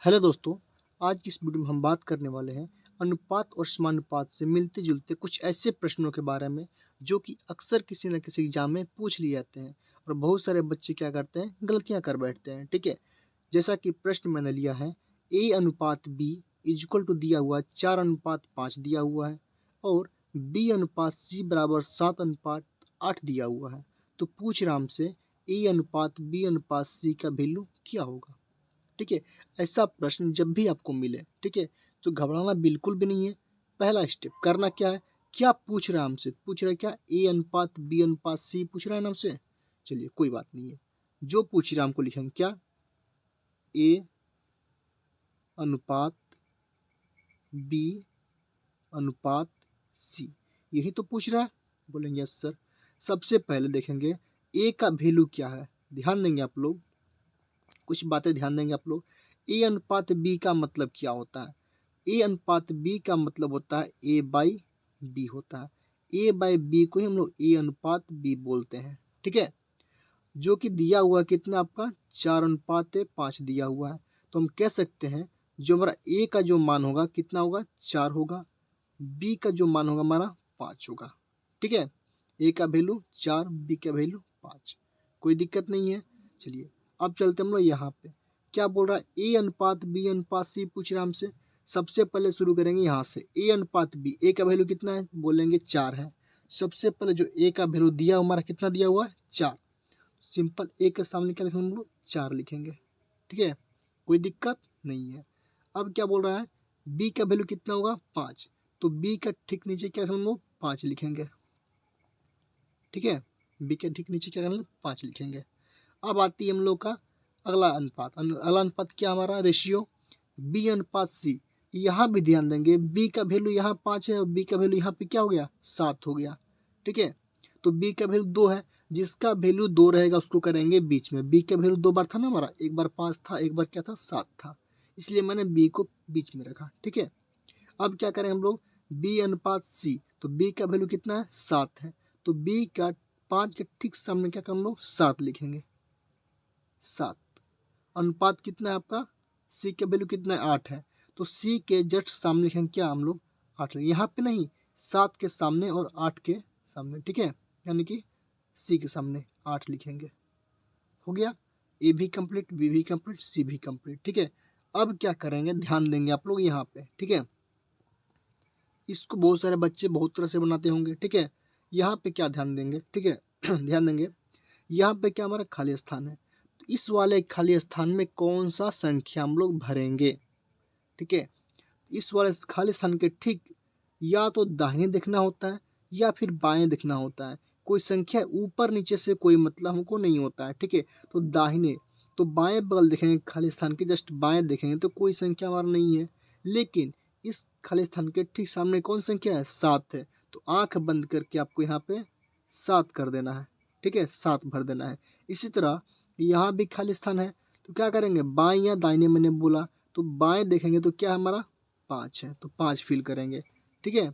Hello दोस्तों। आज की इस वीडियो में हम बात करने वाले हैं अनुपात और समानुपात से मिलते जुलते कुछ ऐसे प्रश्नों के बारे में जो कि अक्सर किसी न किसी एग्जाम में पूछ लिए जाते हैं और बहुत सारे बच्चे क्या करते हैं, गलतियां कर बैठते हैं। ठीक है, जैसा कि प्रश्न मैंने लिया है, ए अनुपात बी इजक्वल टू दिया हुआ 4:5 दिया हुआ है और बी अनुपात सी बराबर 7:8 दिया हुआ है। तो पूछ रहा हमसे ए अनुपात बी अनुपात सी का वैल्यू क्या होगा। ठीक है, ऐसा प्रश्न जब भी आपको मिले, ठीक है, तो घबराना बिल्कुल भी नहीं है। पहला स्टेप करना क्या है, क्या पूछ रहा है हमसे, पूछ रहा है क्या ए अनुपात बी अनुपात सी पूछ रहा है ना हमसे। चलिए कोई बात नहीं है, जो पूछ रहा है हमको लिखेंगे क्या, ए अनुपात बी अनुपात सी, यही तो पूछ रहा है। बोलेंगे यस सर। सबसे पहले देखेंगे ए का वैल्यू क्या है, ध्यान देंगे आप लोग, कुछ बातें ध्यान देंगे आप लोग। ए अनुपात बी का मतलब क्या होता है, ए अनुपात बी का मतलब होता है ए बाई बी होता है। ए बाई बी को ही हम लोग ए अनुपात बी बोलते हैं। ठीक है, जो कि दिया हुआ कितना आपका 4:5 दिया हुआ है। तो हम कह सकते हैं जो हमारा ए का जो मान होगा कितना होगा, 4 होगा, बी का जो मान होगा हमारा 5 होगा। ठीक है, ए का वैल्यू 4, बी का वैल्यू 5, कोई दिक्कत नहीं है। चलिए अब चलते हम लोग यहाँ पे, क्या बोल रहा है ए अनुपात बी अनुपात सी पूछ रहा है हमसे। सबसे पहले शुरू करेंगे यहाँ से, ए अनुपात बी, ए का वैल्यू कितना है, बोलेंगे 4 है। सबसे पहले जो ए का वैल्यू दिया हमारा कितना दिया हुआ है, 4। सिंपल ए के सामने क्या लिखेंगे हम लोग, 4 लिखेंगे। ठीक है, कोई दिक्कत नहीं है। अब क्या बोल रहा है, बी का वैल्यू कितना होगा, 5, तो बी का ठीक नीचे क्या हम लोग 5 लिखेंगे। ठीक है, बी के ठीक नीचे क्या करेंगे, 5 लिखेंगे। अब आती है हम लोग का अगला अनुपात, अगला अनुपात क्या हमारा, रेशियो बी अनुपात सी। यहाँ भी ध्यान देंगे, बी का वैल्यू यहाँ 5 है और बी का वैल्यू यहाँ पे क्या हो गया, 7 हो गया। ठीक है, तो बी का वैल्यू 2 है, जिसका वैल्यू 2 रहेगा उसको करेंगे बीच में। बी का वैल्यू 2 बार था ना हमारा, एक बार 5 था, एक बार क्या था 7 था, इसलिए मैंने बी को बीच में रखा। ठीक है, अब क्या करें हम लोग, बी अनुपात सी, तो बी का वैल्यू कितना है, 7 है, तो बी का 5 के ठीक सामने क्या करें हम लोग, 7 लिखेंगे। 7 अनुपात कितना है आपका, सी का वैल्यू कितना है, 8 है, तो सी के जस्ट सामने लिखेंगे क्या हम लोग, 8। यहाँ पे नहीं, 7 के सामने और 8 के सामने। ठीक है, यानी कि सी के सामने 8 लिखेंगे। हो गया, ए भी कंप्लीट, बी भी कंप्लीट, सी भी कंप्लीट। ठीक है, अब क्या करेंगे, ध्यान देंगे आप लोग यहाँ पे। ठीक है, इसको बहुत सारे बच्चे बहुत तरह से बनाते होंगे। ठीक है, यहाँ पे क्या ध्यान देंगे, ठीक है ध्यान देंगे, यहाँ पे क्या हमारा खाली स्थान है, तो इस वाले खाली स्थान में कौन सा संख्या हम लोग भरेंगे। ठीक है, इस वाले खाली स्थान के ठीक या तो दाहिने देखना होता है या फिर बाएं देखना होता है। कोई संख्या ऊपर नीचे से कोई मतलब हमको नहीं होता है। ठीक है, तो दाहिने, तो बाएं बगल देखेंगे, खाली स्थान के जस्ट बाएं देखेंगे तो कोई संख्या हमारा नहीं है, लेकिन इस खाली स्थान के ठीक सामने कौन संख्या है, 7 है, तो आंख बंद करके आपको यहाँ पे 7 कर देना है। ठीक है, 7 भर देना है। इसी तरह यहाँ भी खाली स्थान है, तो क्या करेंगे, बाएं या दाहिने मैंने बोला, तो बाएं देखेंगे तो क्या हमारा 5 है, तो 5 फिल करेंगे। ठीक है,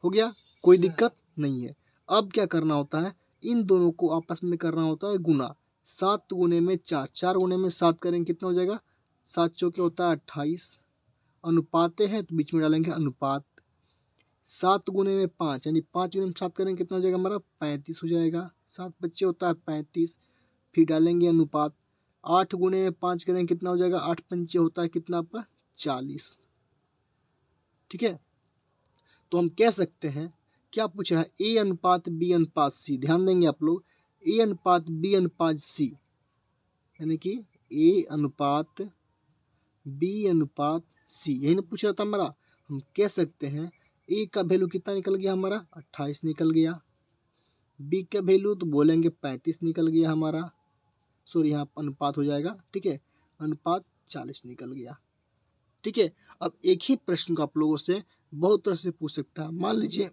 हो गया, कोई दिक्कत नहीं है। अब क्या करना होता है, इन दोनों को आपस में करना होता है गुना। 7 गुने में 4, 4 गुने में 7 करेंगे कितना हो जाएगा, 7 चौके होता है 28, अनुपाते हैं तो बीच में डालेंगे अनुपात। 7 गुने में 5 यानी 5 गुने में 7 करेंगे कितना हो जाएगा हमारा, 35 हो जाएगा। 7 बच्चे होता है 35, फिर डालेंगे अनुपात। 8 गुने में 5 करेंगे कितना हो जाएगा, 8 पंचे होता है कितना आपका, 40। ठीक है, तो हम कह सकते हैं, क्या पूछ रहा है, ए अनुपात बी अनुपात सी, ध्यान देंगे आप लोग, ए अनुपात बी अनुपात सी, यानी कि ए अनुपात बी अनुपात सी, यही ना पूछ रहा था हमारा। हम कह सकते हैं ए का वैल्यू कितना निकल गया हमारा, 28 निकल गया, बी का वैल्यू तो बोलेंगे 35 निकल गया हमारा, सॉरी यहाँ अनुपात हो जाएगा। ठीक है, अनुपात 40 निकल गया। ठीक है, अब एक ही प्रश्न को आप लोगों से बहुत तरह से पूछ सकता है। मान लीजिए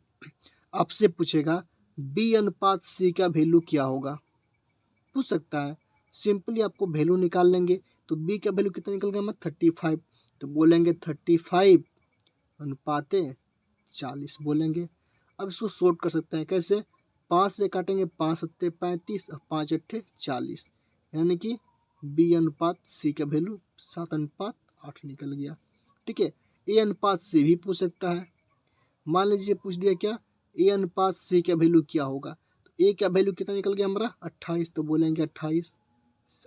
आपसे पूछेगा बी अनुपात सी का वैल्यू क्या होगा, पूछ सकता है। सिंपली आपको वैल्यू निकाल लेंगे, तो बी का वैल्यू कितना निकल गया, 35, तो बोलेंगे 35 अनुपाते 40 बोलेंगे। अब इसको शॉर्ट कर सकते हैं कैसे, 5 से काटेंगे, 5 सत्ते 35 और 5 अट्ठे 40, यानी कि बी अनुपात सी का वैल्यू 7:8 8 निकल गया। ठीक है, ए अनुपात से भी पूछ सकता है। मान लीजिए पूछ दिया क्या, ए अनुपात से का वैल्यू क्या होगा, तो ए का वैल्यू कितना निकल गया हमारा 28, तो बोलेंगे 28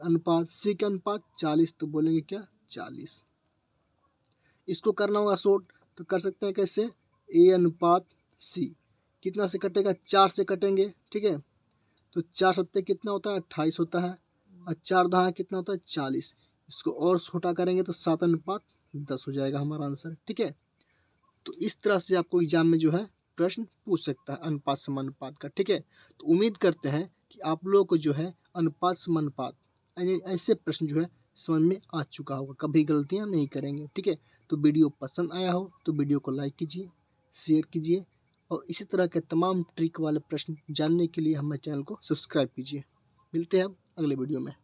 अनुपात सी का अनुपात 40, तो बोलेंगे क्या 40। इसको करना होगा शॉर्ट, तो कर सकते हैं कैसे, ए अनुपात सी कितना से कटेगा, 4 से कटेंगे। ठीक है, तो 4 सत्ते कितना होता है 28 होता है, और 4 दहा कितना होता है 40। इसको और छोटा करेंगे तो 7 अनुपात 10 हो जाएगा हमारा आंसर। ठीक है, तो इस तरह से आपको एग्जाम में जो है प्रश्न पूछ सकता है अनुपात समानुपात का। ठीक है, तो उम्मीद करते हैं कि आप लोगों को जो है अनुपात समानुपात यानी ऐसे प्रश्न जो है समझ में आ चुका होगा, कभी गलतियां नहीं करेंगे। ठीक है, तो वीडियो पसंद आया हो तो वीडियो को लाइक कीजिए, शेयर कीजिए, और इसी तरह के तमाम ट्रिक वाले प्रश्न जानने के लिए हमारे चैनल को सब्सक्राइब कीजिए। मिलते हैं अब अगले वीडियो में।